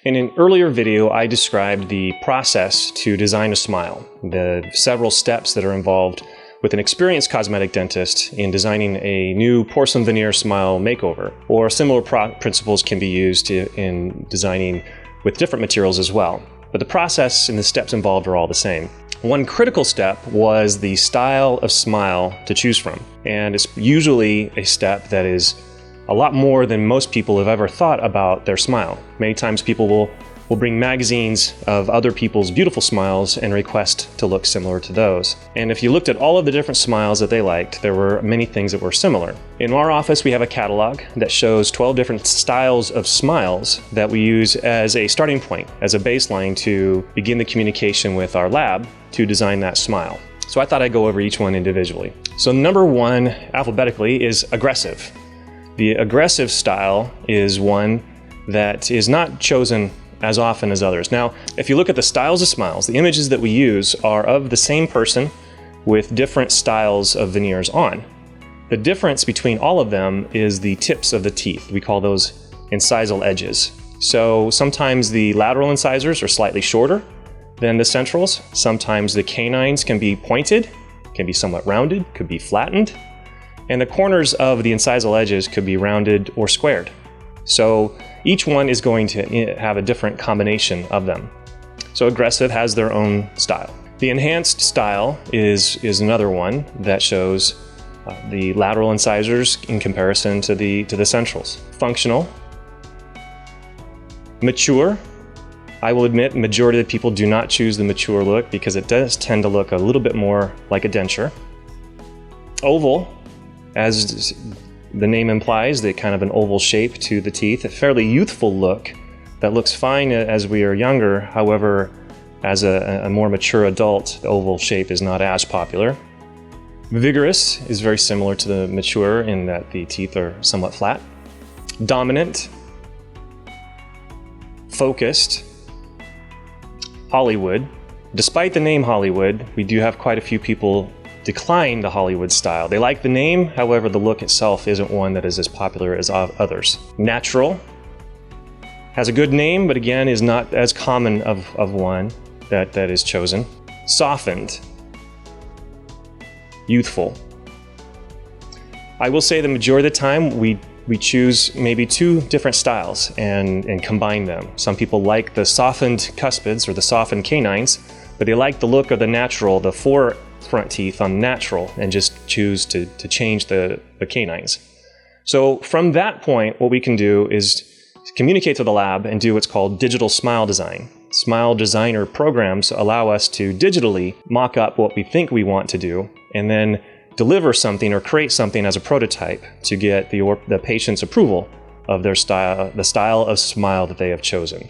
In an earlier video, I described the process to design a smile, the several steps that are involved with an experienced cosmetic dentist in designing a new porcelain veneer smile makeover, or similar principles can be used in designing with different materials as well. But the process and the steps involved are all the same. One critical step was the style of smile to choose from, and it's usually a step that is a lot more than most people have ever thought about their smile. Many times people will bring magazines of other people's beautiful smiles and request to look similar to those. And if you looked at all of the different smiles that they liked, there were many things that were similar. In our office, we have a catalog that shows 12 different styles of smiles that we use as a starting point, as a baseline to begin the communication with our lab to design that smile. So I thought I'd go over each one individually. So number one, alphabetically, is aggressive. The aggressive style is one that is not chosen as often as others. Now, if you look at the styles of smiles, the images that we use are of the same person with different styles of veneers on. The difference between all of them is the tips of the teeth. We call those incisal edges. So sometimes the lateral incisors are slightly shorter than the centrals. Sometimes the canines can be pointed, can be somewhat rounded, could be flattened. And the corners of the incisal edges could be rounded or squared. So each one is going to have a different combination of them. So aggressive has their own style. The enhanced style is another one that shows the lateral incisors in comparison to the centrals. Functional. Mature. I will admit, majority of the people do not choose the mature look because it does tend to look a little bit more like a denture. Oval. As the name implies, the kind of an oval shape to the teeth, a fairly youthful look that looks fine as we are younger. However, as a more mature adult, the oval shape is not as popular. Vigorous is very similar to the mature in that the teeth are somewhat flat. Dominant. Focused. Hollywood. Despite the name Hollywood, we do have quite a few people decline the Hollywood style. They like the name, however, the look itself isn't one that is as popular as others. Natural has a good name, but again is not as common of one that is chosen. Softened. Youthful. I will say the majority of the time we choose maybe two different styles and combine them. Some people like the softened cuspids or the softened canines, but they like the look of the natural, the four front teeth on natural, and just choose to change the canines. So from that point, what we can do is communicate to the lab and do what's called digital smile design. Smile designer programs allow us to digitally mock up what we think we want to do and then deliver something or create something as a prototype to get the patient's approval of their style, the style of smile that they have chosen.